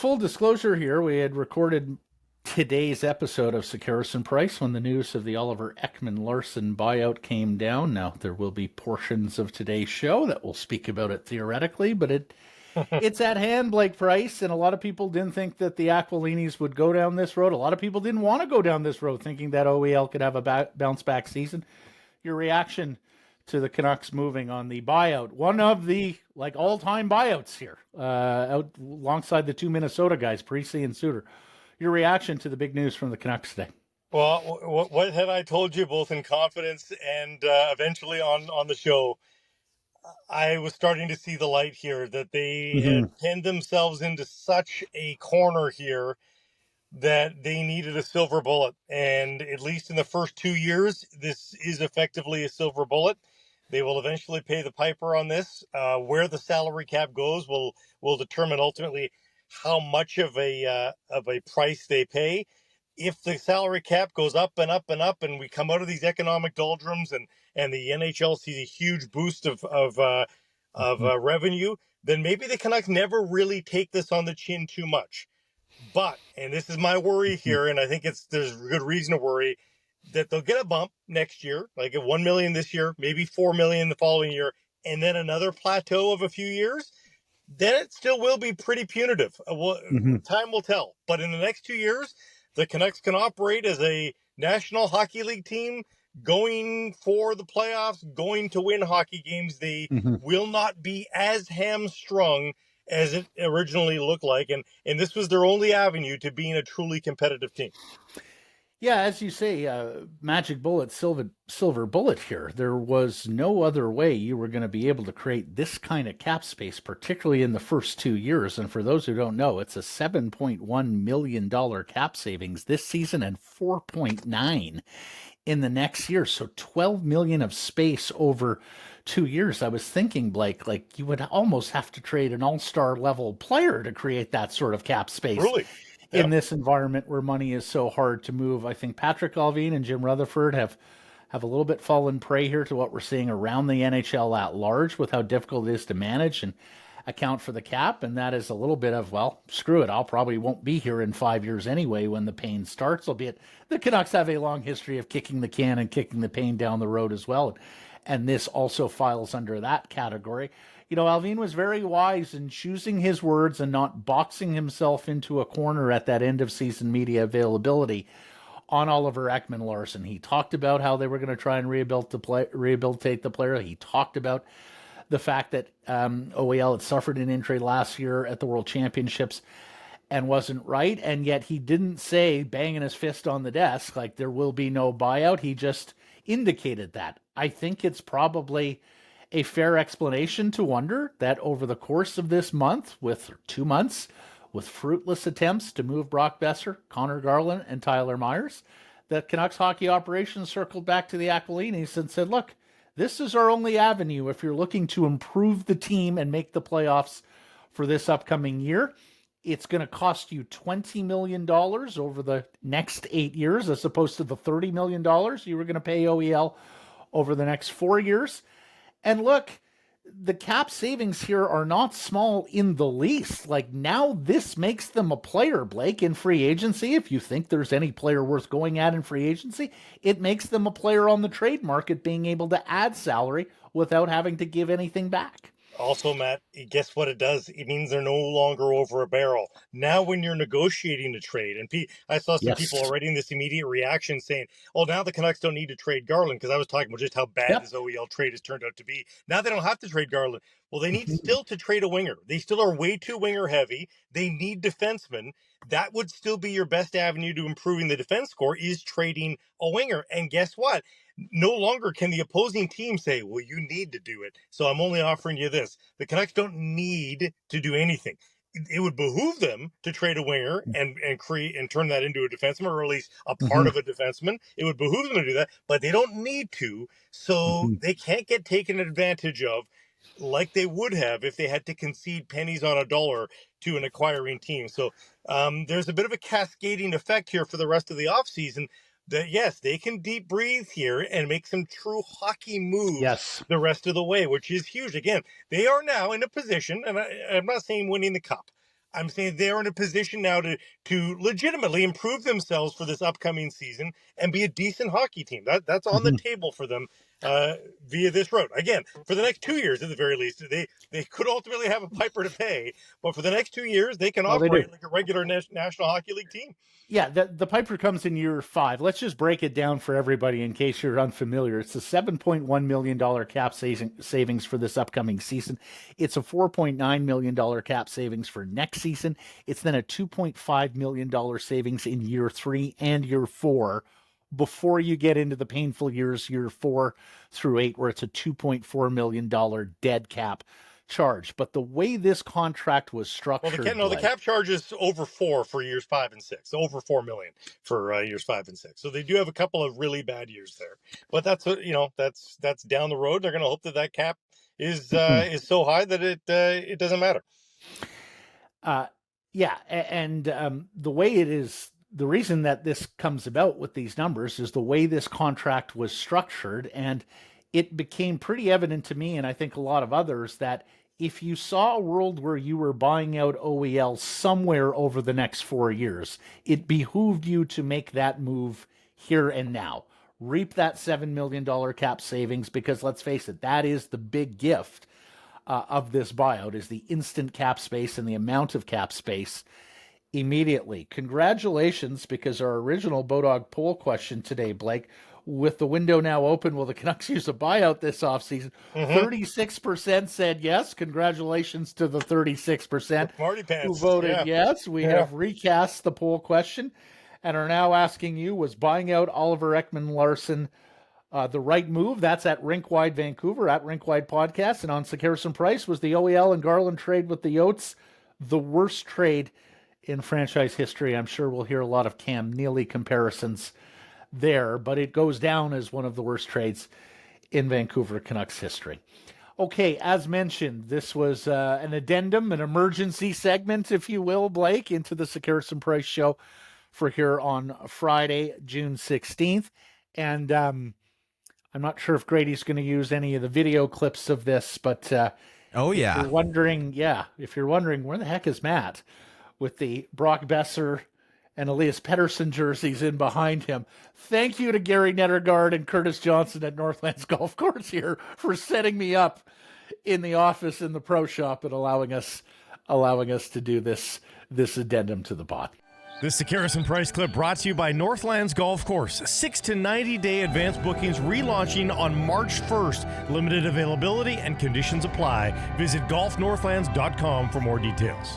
full disclosure here, we had recorded today's episode of Sekeres and Price when the news of the Oliver Ekman-Larsson buyout came down. Now, there will be portions of today's show that will speak about it theoretically, but it's at hand, Blake Price, and a lot of people didn't think that the Aquilinis would go down this road. A lot of people didn't want to go down this road, thinking that OEL could have a bounce-back season. Your reaction to the Canucks moving on the buyout, one of the all-time buyouts here, out alongside the two Minnesota guys, Parise and Suter. Your reaction to the big news from the Canucks today? Well, what had I told you, both in confidence and eventually on the show? I was starting to see the light here, that they had pinned themselves into such a corner here that they needed a silver bullet. And at least in the first 2 years, this is effectively a silver bullet. They will eventually pay the piper on this. Where the salary cap goes will determine ultimately how much of a price they pay. If the salary cap goes up and up and up, and we come out of these economic doldrums, and the NHL sees a huge boost of revenue, then maybe the Canucks never really take this on the chin too much. But, and this is my worry here, and I think there's good reason to worry, that they'll get a bump next year, like at $1 million this year, maybe $4 million the following year, and then another plateau of a few years. Then it still will be pretty punitive. Time will tell. But in the next 2 years, the Canucks can operate as a National Hockey League team, going for the playoffs, going to win hockey games. They will not be as hamstrung as it originally looked like. And this was their only avenue to being a truly competitive team. Yeah, as you say, magic bullet, silver bullet here. There was no other way you were going to be able to create this kind of cap space, particularly in the first 2 years. And for those who don't know, it's a $7.1 million cap savings this season and 4.9 in the next year. So 12 million of space over 2 years. I was thinking, Blake, like you would almost have to trade an all-star level player to create that sort of cap space. Really? In this environment where money is so hard to move. I think Patrick Allvin and Jim Rutherford have a little bit fallen prey here to what we're seeing around the NHL at large with how difficult it is to manage and account for the cap. And that is a little bit of, well, screw it. I'll probably won't be here in 5 years anyway when the pain starts, albeit the Canucks have a long history of kicking the can and kicking the pain down the road as well. And this also files under that category. You know, Allvin was very wise in choosing his words and not boxing himself into a corner at that end of season media availability on Oliver Ekman-Larsson. He talked about how they were going to try and rehabilitate the player. He talked about the fact that OEL had suffered an injury last year at the World Championships and wasn't right. And yet he didn't say, banging his fist on the desk, like there will be no buyout. He just indicated that. I think it's probably a fair explanation to wonder that over the course of this month, with 2 months, with fruitless attempts to move Brock Besser, Connor Garland, and Tyler Myers, that Canucks hockey operations circled back to the Aquilinis and said, look, this is our only avenue if you're looking to improve the team and make the playoffs for this upcoming year. It's going to cost you $20 million over the next 8 years, as opposed to the $30 million you were going to pay OEL over the next 4 years. And look, the cap savings here are not small in the least. Like, now this makes them a player, Blake, in free agency. If you think there's any player worth going at in free agency, it makes them a player on the trade market, being able to add salary without having to give anything back. Also, Matt, guess what it does? It means they're no longer over a barrel. Now when you're negotiating a trade, and I saw some people already in this immediate reaction saying, oh, now the Canucks don't need to trade Garland, because I was talking about just how bad this OEL trade has turned out to be. Now they don't have to trade Garland. Well, they need still to trade a winger. They still are way too winger heavy. They need defensemen. That would still be your best avenue to improving the defense score, is trading a winger. And guess what? No longer can the opposing team say, well, you need to do it, so I'm only offering you this. The Canucks don't need to do anything. It would behoove them to trade a winger and create and turn that into a defenseman, or at least a part of a defenseman. It would behoove them to do that, but they don't need to, so they can't get taken advantage of like they would have if they had to concede pennies on a dollar to an acquiring team. So there's a bit of a cascading effect here for the rest of the offseason, that yes, they can deep breathe here and make some true hockey moves the rest of the way, which is huge. Again, they are now in a position, and I'm not saying winning the cup. I'm saying they're in a position now to legitimately improve themselves for this upcoming season and be a decent hockey team. That's on the table for them via this road. Again, for the next 2 years at the very least, they could ultimately have a piper to pay, but for the next 2 years, they can Well, they do. operate like a regular National Hockey League team. Yeah, the Piper comes in year 5. Let's just break it down for everybody in case you're unfamiliar. It's a $7.1 million cap savings for this upcoming season. It's a $4.9 million cap savings for next season. It's then a $2.5 million savings in year 3 and year 4 before you get into the painful years, year 4 through 8, where it's a $2.4 million dead cap charge. But the way this contract was structured, the cap charge is over 4 for years 5 and 6, over 4 million for years 5 and 6. So they do have a couple of really bad years there, but that's down the road. They're going to hope that cap is so high that it doesn't matter. Yeah, and the way it is, the reason that this comes about with these numbers is the way this contract was structured, and it became pretty evident to me, and I think a lot of others, that if you saw a world where you were buying out OEL somewhere over the next 4 years, it behooved you to make that move here and now. Reap that $7 million cap savings, because let's face it, that is the big gift of this buyout, is the instant cap space and the amount of cap space immediately. Congratulations, because our original Bodog poll question today, Blake, with the window now open, will the Canucks use a buyout this offseason? 36% said yes. Congratulations to the 36% who voted yes. We have recast the poll question and are now asking you, was buying out Oliver Ekman-Larsson the right move? That's at Rinkwide Vancouver, at Rinkwide Podcast. And on Sekeres and Price, was the OEL and Garland trade with the Yotes the worst trade in franchise history? I'm sure we'll hear a lot of Cam Neely comparisons there, but it goes down as one of the worst trades in Vancouver Canucks history. Okay, as mentioned, this was an addendum, an emergency segment, if you will, Blake, into the Sekeres and Price show for here on Friday, June 16th. And I'm not sure if Grady's going to use any of the video clips of this, but if you're wondering, where the heck is Matt with the Brock Besser and Elias Pettersson jerseys in behind him. Thank you to Gary Nettergaard and Curtis Johnson at Northlands Golf Course here for setting me up in the office in the pro shop and allowing us to do this addendum to the pod. This Sekeres and Price clip brought to you by Northlands Golf Course. 6 to 90 day advance bookings relaunching on March 1st. Limited availability and conditions apply. Visit golfnorthlands.com for more details.